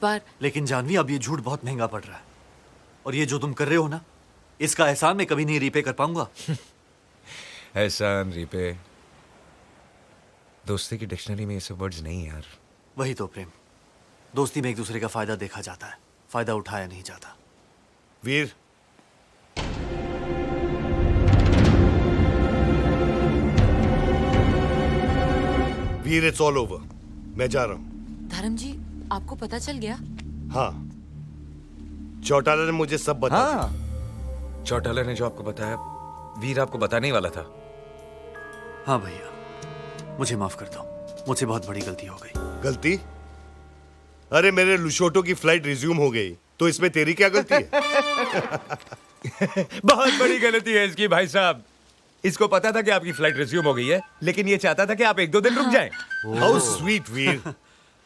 पर लेकिन जानवी, अब ये झूठ बहुत महंगा पड़ रहा है, और ये जो तुम कर रहे हो ना, इसका एहसान मैं कभी नहीं रीपे कर पाऊंगा। एहसान, रीपे, दोस्ती की डिक्शनरी में ये सब वर्ड्स नहीं यार। वही तो प्रेम, दोस्ती में एक दूसरे का फायदा देखा जाता है, फायदा उठाया नहीं जाता। वीर, वीर, इट्स ऑल ओवर। मैं जा रहा हूं। धर्म जी, आपको पता चल गया? हाँ, चौटाला ने मुझे सब बता दिया। हाँ, चौटाला ने जो आपको बताया, वीर आपको बताने ही वाला था। हाँ भैया, मुझे माफ कर दो, मुझसे बहुत बड़ी गलती हो गई। गलती? अरे मेरे लुशोटो की फ्लाइट रिज्यूम हो गई, तो इसमें तेरी क्या गलती है? बहुत बड़ी गलती है इसकी भाई साहब। इसको पता था कि आपकी फ्लाइट रिज्यूम हो गई है, लेकिन ये चाहता था कि आप 1-2 दिन रुक जाएं। हाउ स्वीट वीर।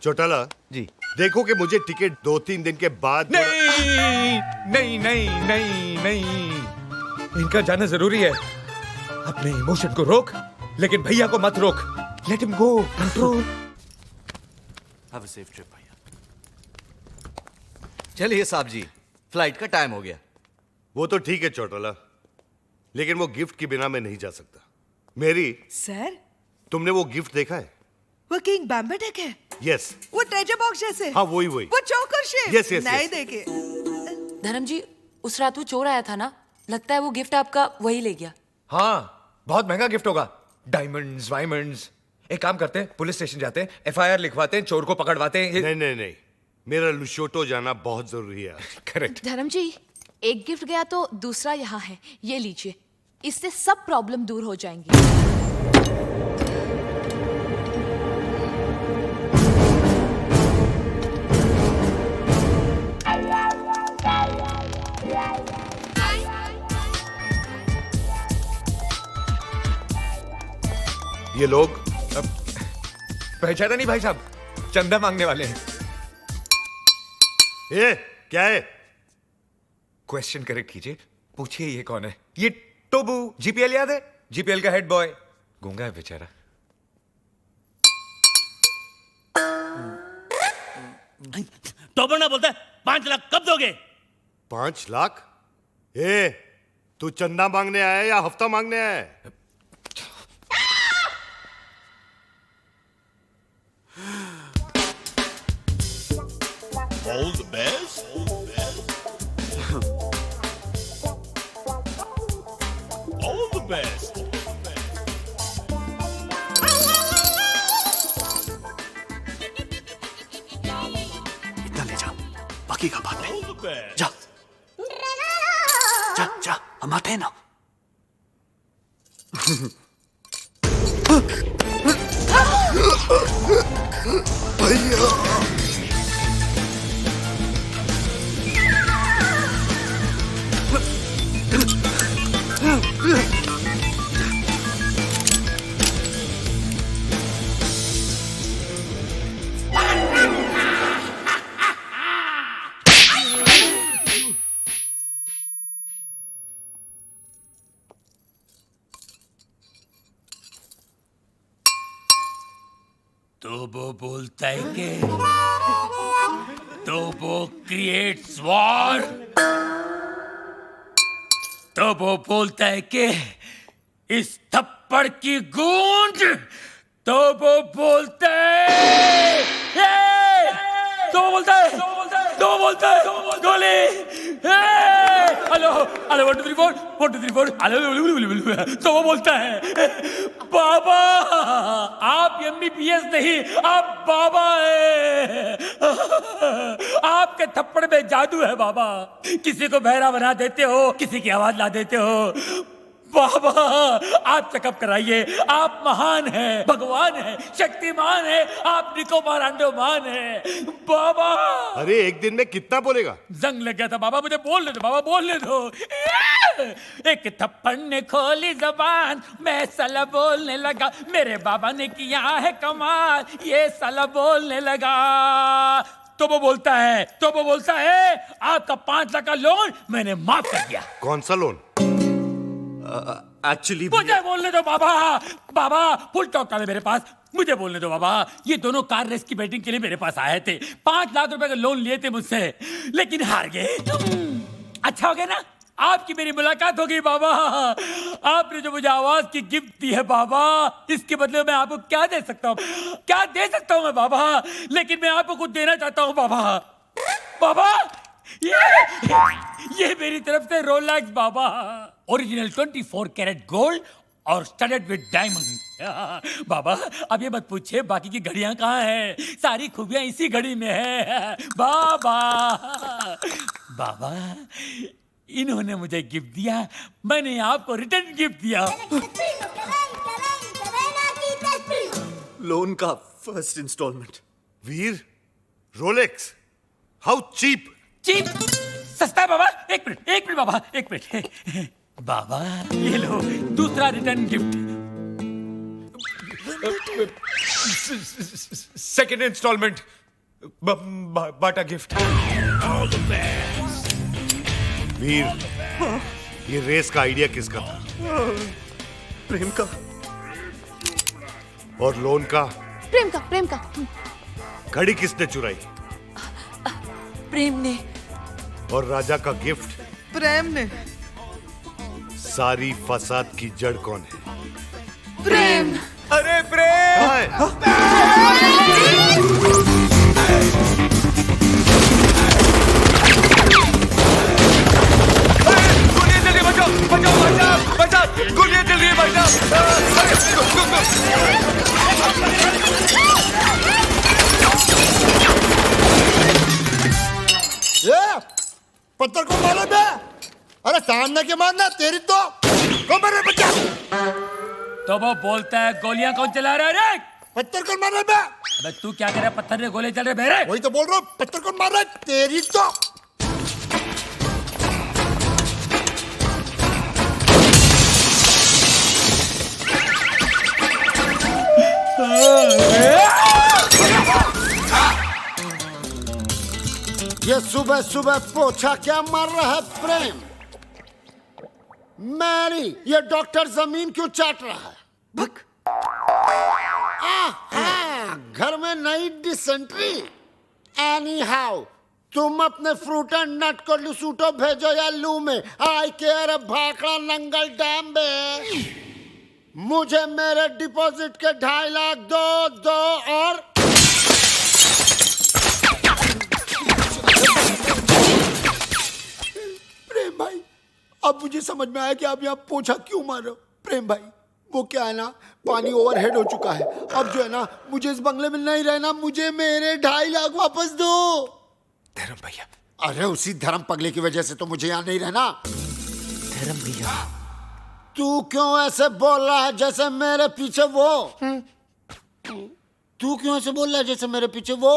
चौटाला जी। देखो कि मुझे टिकट 2-3 दिन के बाद। नहीं नहीं नहीं नहीं नहीं, इनका जाना जरूरी है। अपने इमोशन को रोक, लेकिन भैया को मत रोक। Let him go, control. Have a safe trip भैया। चलिए साहब जी, फ्लाइट का टाइम हो गया। वो तो ठीक है चौटाला, लेकिन वो गिफ्ट के बिना मैं नहीं जा सकता। मेरी, सर, तुमने वो गिफ्ट देखा है? वो किंग बैम्बेटेक है? यस। वो ट्रेजर बॉक्स जैसे? हाँ, वही वही। वो चोकर शेप? Yes, yes, नहीं yes. देखे। धर्म जी, उस रात वो चोर आया था ना, लगता है वो गिफ्ट आपका वही ले गया। हाँ, बहुत महंगा गिफ्ट होगा। डायमंड्स, वायमंड्स। एक काम करते हैं, पुलिस स्टेशन जाते हैं, FIR लिखवाते हैं, चोर को पकड़वाते हैं। नहीं नहीं नहीं, मेरा लुशोटो जाना बहुत जरूरी है। करेक्ट। धर्म जी, एक गिफ्ट गया तो दूसरा यहाँ है, ये लीजिए। इससे सब प्रॉब्लम दूर हो जाएंगी। ये लोग पहचाना नहीं भाई साहब, चंदा मांगने वाले हैं। ये क्या है? क्वेश्चन करेक्ट कीजिए, पूछिए ये कौन है। ये टोबू, GPL याद है? GPL का हेड बॉय। गूंगा है बेचारा। टोबर ना बोलता है 5 लाख कब दोगे? 5 लाख? ए, तू चंदा मांगने आया है या हफ्ता मांगने आया है? All the best. All the best. इतना ले जा, बाकी का बाद में। All the best. जा जा जा, हम आते हैं ना। तो वो बोलता है कि तो वो क्रिएट्स वॉर। तो वो बोलता है कि इस थप्पड़ की गूंज। तो वो बोलता है तो वो बोलता है तो वो बोलता है गोली। Hello hello 1 2 3 4 1 2 3 4 hello. तो वो बोलता है बाबा, आप MBBS नहीं, आप बाबा है। आपके थप्पड़ में जादू है बाबा। किसी को बहरा बना देते हो, किसी की आवाज ला देते हो। बाबा, आप चेकअप कराइए। आप महान हैं, भगवान हैं, शक्तिमान हैं, आप निकोबार अंडोमान हैं बाबा। अरे एक दिन में कितना बोलेगा? जंग लग गया था बाबा, मुझे बोलने दो बाबा, बोलने दो। एक थप्पड़ ने खोली जबान, मैं साला बोलने लगा। मेरे बाबा ने किया है कमाल, ये साला बोलने लगा। तो वो बोलता है आपका 5 लाख का लोन मैंने माफ कर दिया। कौन सा लोन? एक्चुअली मुझे बोलने दो बाबा। बाबा, फुल टॉक था मेरे पास। मुझे बोलने दो बाबा। ये दोनों कार रेस की बैटिंग के लिए मेरे पास आए थे, 5 लाख रुपए का लोन लिए थे मुझसे, लेकिन हार गए। अच्छा हो गया ना, आपकी मेरी मुलाकात हो गई बाबा। आपने जो मुझे आवाज की गिफ्ट दी है बाबा, इसके बदले मैं आपको क्या दे सकता हूँ, क्या दे सकता हूँ मैं बाबा? लेकिन मैं आपको कुछ देना चाहता हूँ बाबा। बाबा ये मेरी तरफ से रोलेक्स बाबा, ओरिजिनल 24 कैरेट गोल्ड और स्टडेड विद डायमंड। बाबा अब ये मत पूछिए बाकी की घड़ियां कहाँ हैं, सारी खूबियां इसी घड़ी में है बाबा। बाबा इन्होंने मुझे गिफ्ट दिया, मैंने आपको रिटर्न गिफ्ट दिया। लोन का first installment. Veer, Rolex, how cheap. Cheap सस्ता है बाबा। एक मिनट बाबा, एक मिनट। बाबा ये लो दूसरा रिटर्न गिफ्ट। सेकंड इंस्टॉलमेंट, बाटा गिफ्ट। वीर, ये रेस का आइडिया किसका था? प्रेम का। और लोन का? प्रेम का। घड़ी किसने चुराई? प्रेम ने। और राजा का गिफ्ट? प्रेम ने। सारी फसाद की जड़ कौन है? प्रेम। अरे प्रेम! कहाँ है? गुलिया जल्दी बचाओ, गुलिया जल्दी पत्थर को मारो बे। अरे सामने के मारना तेरी तो मारे बच्चा। तो वो बोलता है गोलियां कौन चला रहा है रे? पत्थर को मार रहा बे। अबे तू क्या कर रहा है, पत्थर ने गोले चल रहे मेरे। वही तो बोल रहा हूँ, पत्थर को मार रहा है तेरी तो। ये सुबह सुबह पोछा क्या मार रहा है प्रेम? मैरी, ये डॉक्टर जमीन क्यों चाट रहा है? भक। घर में नई डिसेंट्री। एनी हाउ तुम अपने फ्रूट एंड नट को लुसूटो भेजो या लू में। आई केयर भाखड़ा नंगल डैम में। मुझे मेरे डिपॉजिट के 2.5 लाख दो और प्रेम भाई, अब मुझे समझ में आया कि आप यहाँ पोछा क्यों मार रहे हो। प्रेम भाई, वो क्या है ना, पानी ओवरहेड हो चुका है। अब जो है ना, मुझे इस बंगले में नहीं रहना, मुझे मेरे 2.5 लाख वापस दो। धर्म भैया। अरे उसी धर्म पगले की वजह से तो मुझे यहाँ नहीं रहना। धर्म भैया। तू क्यों ऐसे बोल रहा है जैसे मेरे पीछे वो? तू क्यों ऐसे बोल रहा है जैसे मेरे पीछे वो?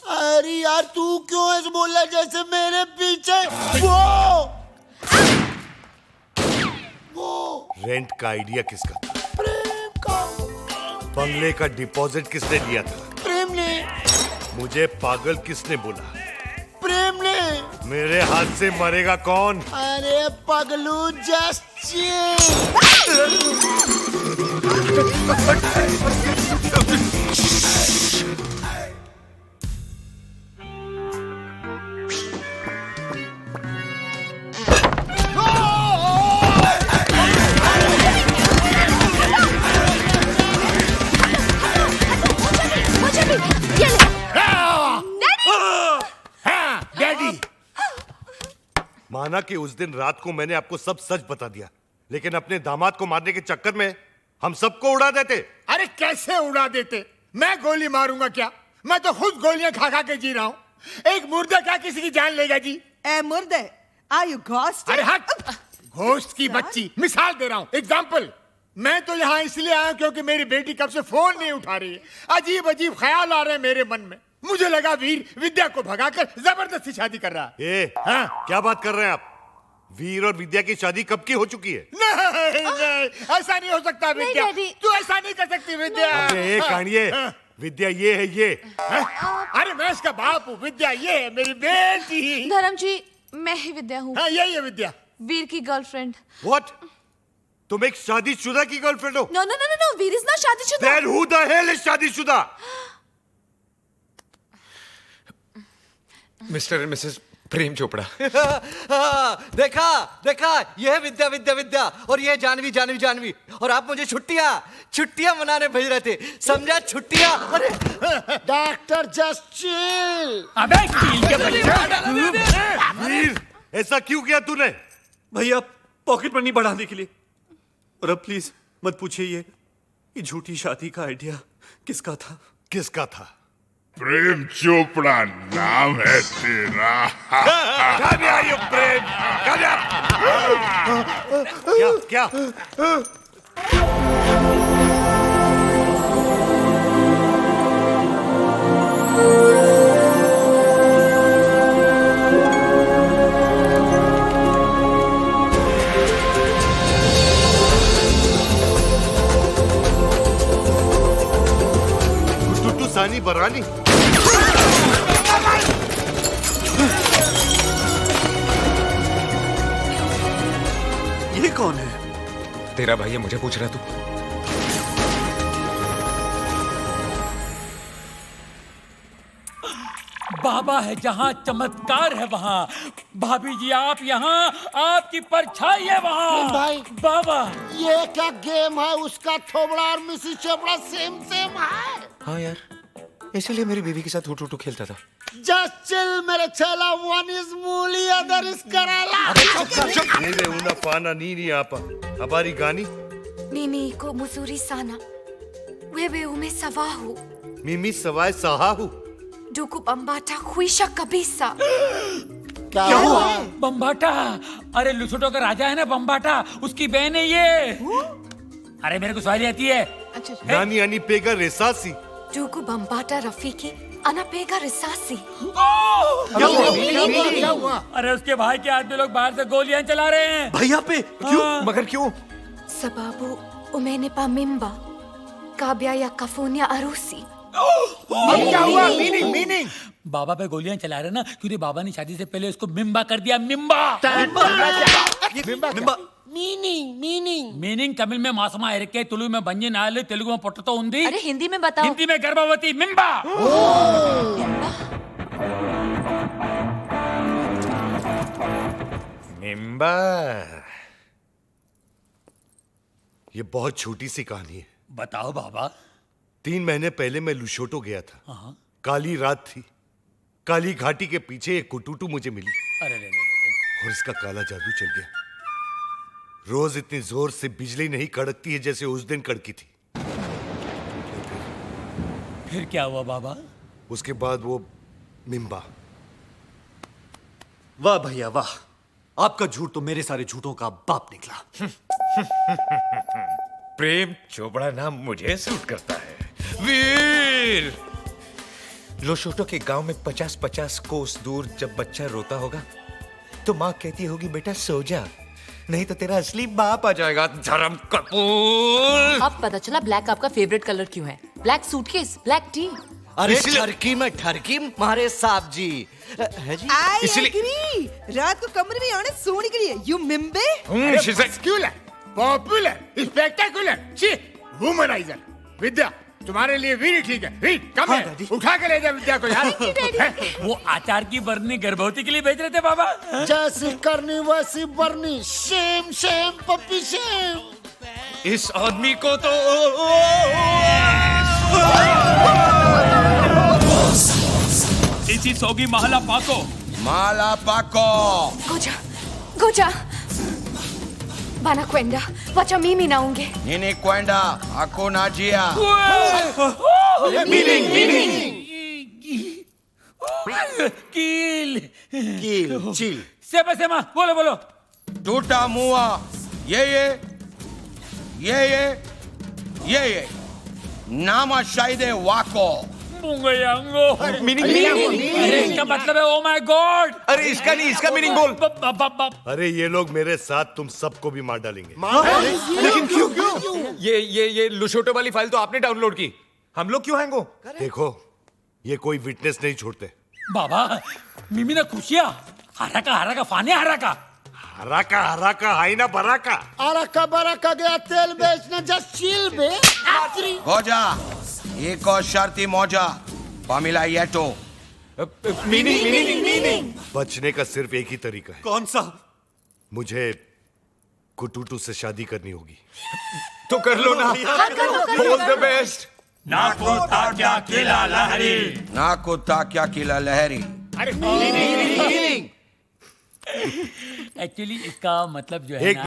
अरे यार, तू क्यों ऐसे बोल रहा है जैसे मेरे पीछे वो? रेंट का आइडिया किसका था? प्रेम का। बंगले का डिपॉजिट किसने लिया था? प्रेम ने। मुझे पागल किसने बोला? प्रेम ने। मेरे हाथ से मरेगा कौन? अरे पगलू, जस्ट माना कि उस दिन रात को मैंने आपको सब सच बता दिया, लेकिन अपने दामाद को मारने के चक्कर में हम सबको उड़ा देते। अरे कैसे उड़ा देते? मैं गोली मारूंगा क्या? मैं तो खुद गोलियां खा खा के जी रहा हूँ। एक मुर्दा क्या किसी की जान लेगा जी? ए मुर्दे, आर यू घोस्ट? अरे हट, घोस्ट की बच्ची। मिसाल दे रहा हूँ, एग्जाम्पल। मैं तो यहाँ इसलिए आया क्योंकि मेरी बेटी कब से फोन नहीं उठा रही है। अजीब अजीब ख्याल आ रहे हैं मेरे मन में। मुझे लगा वीर विद्या को भगाकर जबरदस्ती शादी कर रहा है। हाँ? क्या बात कर रहे हैं आप? वीर और विद्या की शादी कब की हो चुकी है? नहीं, ऐसा नहीं हो सकता विद्या। तू ऐसा नहीं कर सकती विद्या। अरे कानिए, विद्या ये है ये। अरे मैं इसका बाप हूँ, विद्या ये है मेरी बेटी। धर्म जी, मैं ही विद्या हूँ, हाँ, यही है विद्या। वीर की गर्लफ्रेंड। What? तुम एक शादीशुदा की गर्लफ्रेंड हो? No no no no, Veer is not शादीशुदा। Then who the hell is शादीशुदा? Mr and Mrs Prem Chopra. देखा देखा, ये है विद्या विद्या विद्या, और ये है जानवी जानवी जानवी, और आप मुझे छुट्टियां मनाने भेज रहे थे, समझा? छुट्टियां। अरे डॉक्टर जस्ट चिल। अबे कील के बच्चे। वीर, ऐसा क्यों किया तूने? भैया पॉकेट मनी बढ़ाने के लिए। और अब प्लीज मत पूछिए ये झूठी शादी का आइडिया किसका था? किसका था? प्रेम चोपड़ा नाम है तेरा। Come here, you Prem. Come here। क्या? टुटू सानी बरानी। ये कौन है? तेरा भाई है, मुझे पूछ रहा तू? बाबा है जहाँ चमत्कार है वहाँ। भाभी जी आप यहाँ, आपकी परछाई है वहाँ। भाई। बाबा ये क्या गेम है? उसका थोबड़ा और मिसेस चोपड़ा सेम सेम है। हाँ यार, इसीलिए मेरी बीवी के साथ हुटू खेलता था। जस्ट चिल मेरे चेला, वन इज मूली अदर इज कराला। Neve una pana nini apa. Habari gani? Mimi iko mzuri sana. Wewe umesahau. Mimi sawai sahahu. Ndugu Bambata kuisha kabisa. क्या हुआ? बम्बाटा, अरे लुसोटो का राजा है ना बम्बाटा, उसकी बहन है ये। अरे मेरे को सवारी आती है। Nani ani pega resasi. Ndugu Bambata Rafiki anapiga risasi. क्या हुआ? अरे उसके भाई के आदमी लोग बाहर से गोलियां चला रहे हैं। भैया पे क्यों? मगर क्यों? Sababu umenipa mimba kabla ya kufanya harusi. क्या हुआ? मीनिंग बाबा पे गोलियां चला रहे ना, क्योंकि बाबा ने शादी से पहले उसको मिम्बा कर दिया। मिम्बा मीनिंग मीनिंग तमिल में मासमा इरके, तुलु में बंजी नाले, तेलुगु में पोटतो उंदी, अरे हिंदी में बताओ। हिंदी में गर्भवती। मिम्बा। मिम्बा। ये बहुत छोटी सी कहानी है। बताओ बाबा। 3 महीने पहले मैं लुशोटो गया था। काली रात थी। काली घाटी के पीछे एक कुटुटू मुझे मिली अरे रे और इसका काला जादू चल गया। रोज इतनी जोर से बिजली नहीं कड़कती है जैसे उस दिन कड़की थी। फिर क्या हुआ बाबा? उसके बाद वो मिम्बा। वाह भैया वाह, आपका झूठ तो मेरे सारे झूठों का बाप निकला। प्रेम चोपड़ा नाम मुझे सूट करता है। वीर, लोशोटो के गांव में 50-50 कोस दूर जब बच्चा रोता होगा तो माँ कहती होगी बेटा सो जा, नहीं तो तेरा असली बाप आ जाएगा। धर्म कपूर। अब पता चला ब्लैक आपका फेवरेट कलर क्यों है। Black suitcase, black T. अरे ठरकी में ठरकी मारे साहब जी है जी। I agree. रात को कमरे में आने सोने के लिए you मिम्बे। Popular, spectacular, womaniser. विद्या तुम्हारे लिए वीर ठीक है। वीर कम है, उठा के ले जा विद्या को यार। वो आचार की बरनी गर्भवती के लिए भेज रहे थे बाबा। जैसी करनी वैसी बरनी, सेम सेम पप्पी सेम। इस आदमी को तो इसी सोगी महला पाको। माला पाको। Goja. Banakwenda. Wacha mimi naonge. Nini kwenda? Hakuna njia. कील चिल। सेमा बोलो। टूटा मुआ। ये नामा शायदे वाको। अरे इसका मतलब है ओ माय गॉड। अरे इसका नहीं, इसका मीनिंग बोल। अरे ये लोग मेरे साथ तुम सबको भी मार डालेंगे। लेकिन क्यों? ये लुशोटो वाली फाइल तो आपने डाउनलोड की, हम लोग क्यों हैंग हो? देखो ये कोई विटनेस नहीं छोड़ते। बाबा मिमी ना खुशिया हरा का फाने हरा का। हरा का हाई ना बरा का। बरा का गया तेल बेचने जस्ट चिल बे आखिरी गोजा एक और शर्ती मौजा पामिला येटो। मीनिंग बचने का सिर्फ एक ही तरीका है। कौन सा? मुझे कुटूटू से शादी करनी होगी। तो कर लो ना। All the best. ना कोता क्या किला लहरी। ना कुत्ता क्या किला लहरी। अरे एक्चुअली इसका मतलब जो है एक ना